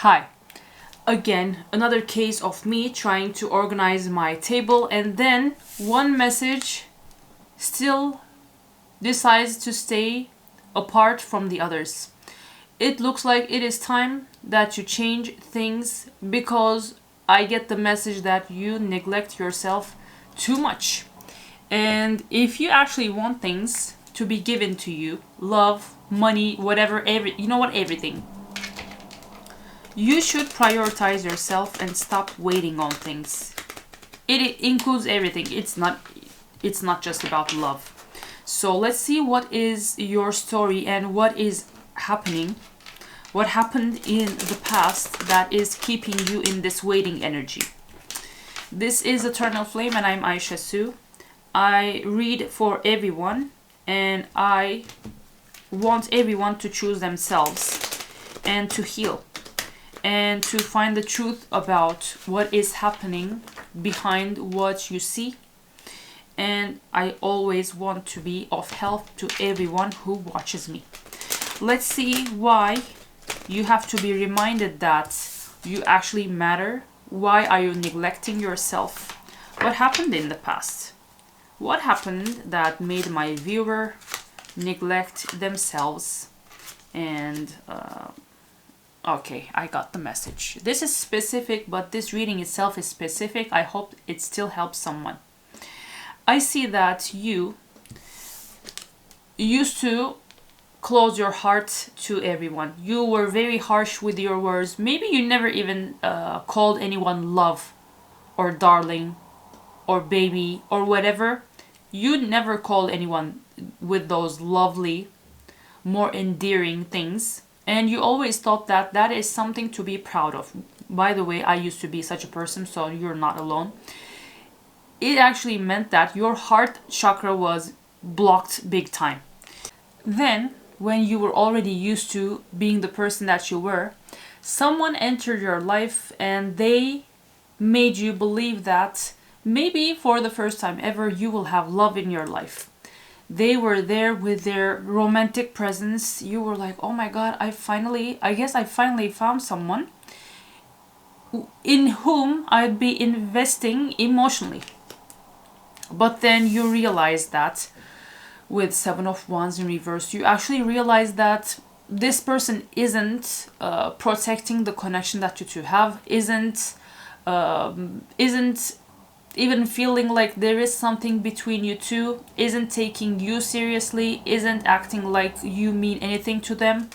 Hi. Again, another case of me trying to organize my table and then one message still decides to stay apart from the others. It looks like it is time that you change things because I get the message that you neglect yourself too much. And if you actually want things to be given to you, love, money, whatever, everything, you should prioritize yourself and stop waiting on things. It includes everything. It's not just about love. So let's see what is your story and what is happening. What happened in the past that is keeping you in this waiting energy. This is Eternal Flame and I'm Aisha Sue. I read for everyone and I want everyone to choose themselves and to heal and to find the truth about what is happening behind what you see. And I always want to be of help to everyone who watches me. Let's see why you have to be reminded that you actually matter. Why are you neglecting yourself? What happened in the past? What happened that made my viewer neglect themselves? And okay, I got the message. This is specific, but this reading itself is specific. I hope it still helps someone. I see that you used to close your heart to everyone. You were very harsh with your words. Maybe you never even called anyone love or darling or baby or whatever. You never called anyone with those lovely, more endearing things. And you always thought that that is something to be proud of. By the way, I used to be such a person, so you're not alone. It actually meant that your heart chakra was blocked big time. Then, when you were already used to being the person that you were, someone entered your life and they made you believe that maybe for the first time ever you will have love in your life. They were there with their romantic presence. You were like, oh my god, I guess I finally found someone in whom I'd be investing emotionally. But then you realize that with Seven of Wands in reverse, you actually realize that this person isn't protecting the connection that you two have, isn't even feeling like there is something between you two, isn't taking you seriously, isn't acting like you mean anything to them.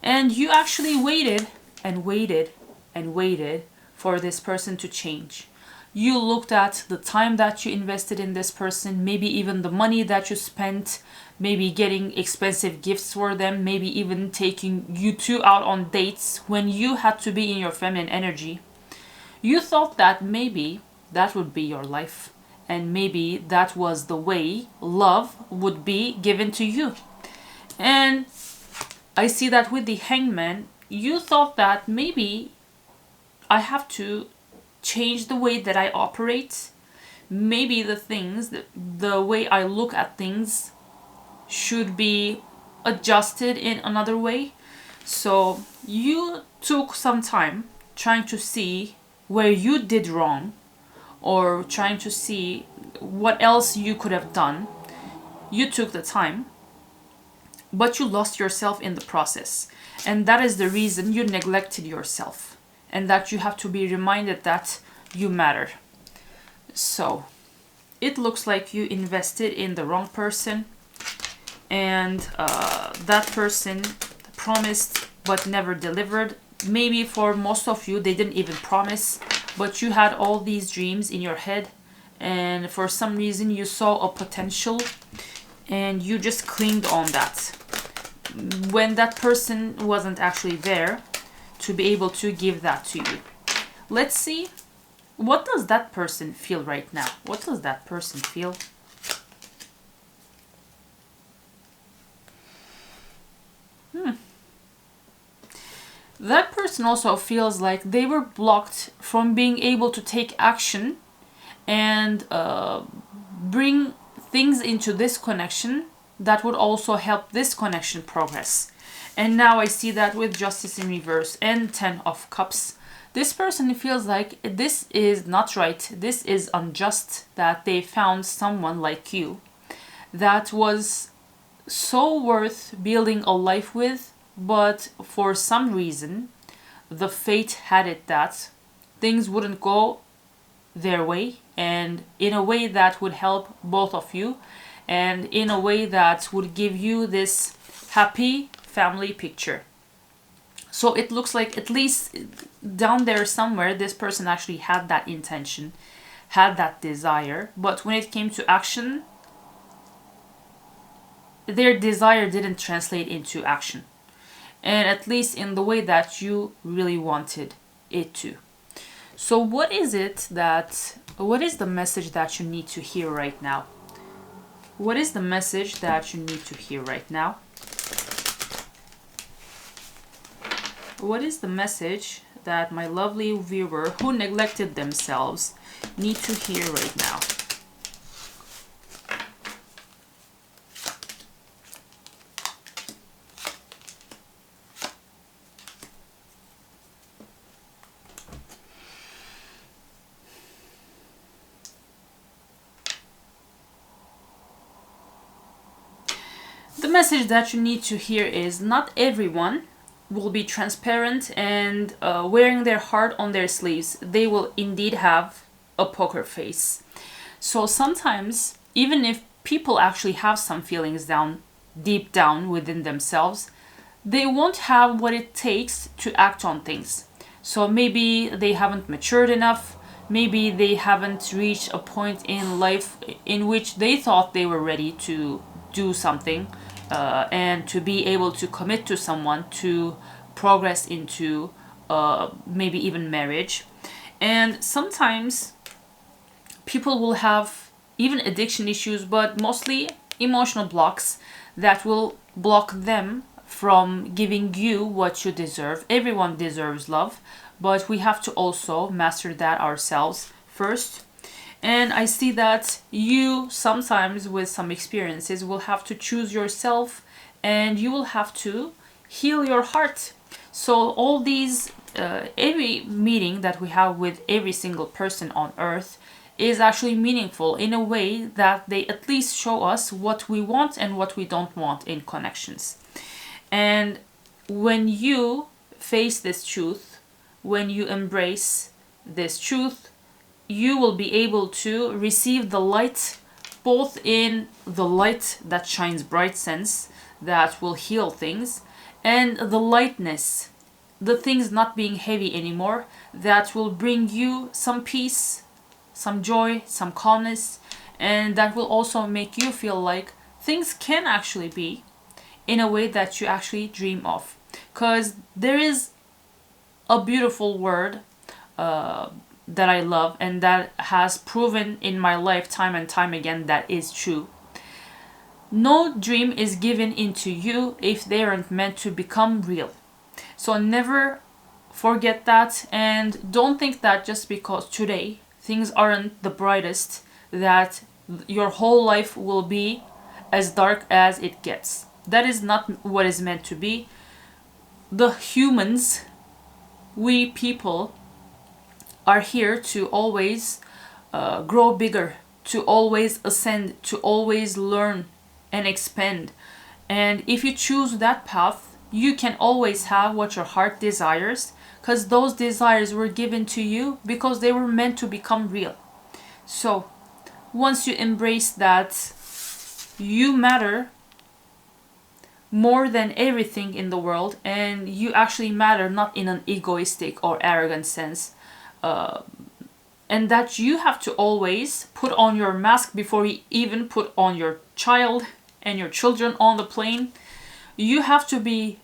And you actually waited and waited and waited for this person to change. You looked at the time that you invested in this person, maybe even the money that you spent, maybe getting expensive gifts for them, maybe even taking you two out on dates when you had to be in your feminine energy. You thought that maybe that would be your life, and maybe that was the way love would be given to you. And I see that with the Hangman, you thought that maybe I have to change the way that I operate. Maybe the way I look at things should be adjusted in another way. So you took some time trying to see where you did wrong or trying to see what else you could have done. You took the time, but you lost yourself in the process. And that is the reason you neglected yourself. And that you have to be reminded that you matter. So, it looks like you invested in the wrong person. And that person promised but never delivered. Maybe for most of you, they didn't even promise. But you had all these dreams in your head. And for some reason, you saw a potential. And you just clinged on that. When that person wasn't actually there to be able to give that to you. Let's see, what does that person feel right now? What does that person feel? That person also feels like they were blocked from being able to take action and bring things into this connection that would also help this connection progress. And now I see that with Justice in reverse and 10 of Cups. This person feels like this is not right, this is unjust, that they found someone like you that was so worth building a life with, but for some reason the fate had it that things wouldn't go their way, and in a way that would help both of you, and in a way that would give you this happy family picture. So it looks like at least down there somewhere this person actually had that intention, had that desire, but when it came to action, their desire didn't translate into action, and at least in the way that you really wanted it to. So what is the message that you need to hear right now? What is the message that you need to hear right now? What is the message that my lovely viewer who neglected themselves need to hear right now? The message that you need to hear is not everyone will be transparent and wearing their heart on their sleeves. They will indeed have a poker face. So sometimes, even if people actually have some feelings deep down within themselves, they won't have what it takes to act on things. So maybe they haven't matured enough, maybe they haven't reached a point in life in which they thought they were ready to do something, and to be able to commit to someone, to progress into maybe even marriage. And sometimes people will have even addiction issues, but mostly emotional blocks that will block them from giving you what you deserve. Everyone deserves love, but we have to also master that ourselves first. And I see that you sometimes with some experiences will have to choose yourself, and you will have to heal your heart. So all these, every meeting that we have with every single person on earth is actually meaningful in a way that they at least show us what we want and what we don't want in connections. And when you face this truth, when you embrace this truth, you will be able to receive the light, both in the light that shines bright sense, that will heal things, and the lightness, the things not being heavy anymore, that will bring you some peace, some joy, some calmness, and that will also make you feel like things can actually be in a way that you actually dream of. Because there is a beautiful word that I love and that has proven in my life time and time again that is true. No dream is given into you if they aren't meant to become real. So never forget that, and don't think that just because today things aren't the brightest, that your whole life will be as dark as it gets. That is not what is meant to be. The humans, we people, are here to always grow bigger, to always ascend, to always learn and expand. And if you choose that path, you can always have what your heart desires, because those desires were given to you because they were meant to become real. So once you embrace that you matter more than everything in the world, and you actually matter not in an egoistic or arrogant sense, and that you have to always put on your mask before you even put on your child and your children on the plane. You have to be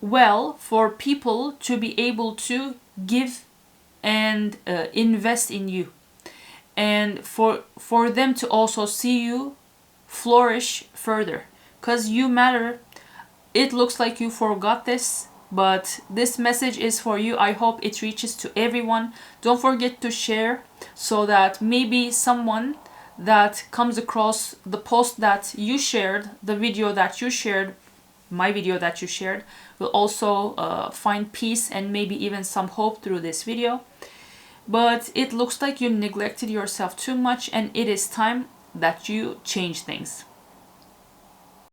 well for people to be able to give and invest in you, and for them to also see you flourish further, because you matter. It looks like you forgot this, but this message is for you. I hope it reaches to everyone. Don't forget to share, so that maybe someone that comes across the post that you shared, the video that you shared, my video that you shared, will also find peace and maybe even some hope through this video. But it looks like you neglected yourself too much, and it is time that you change things.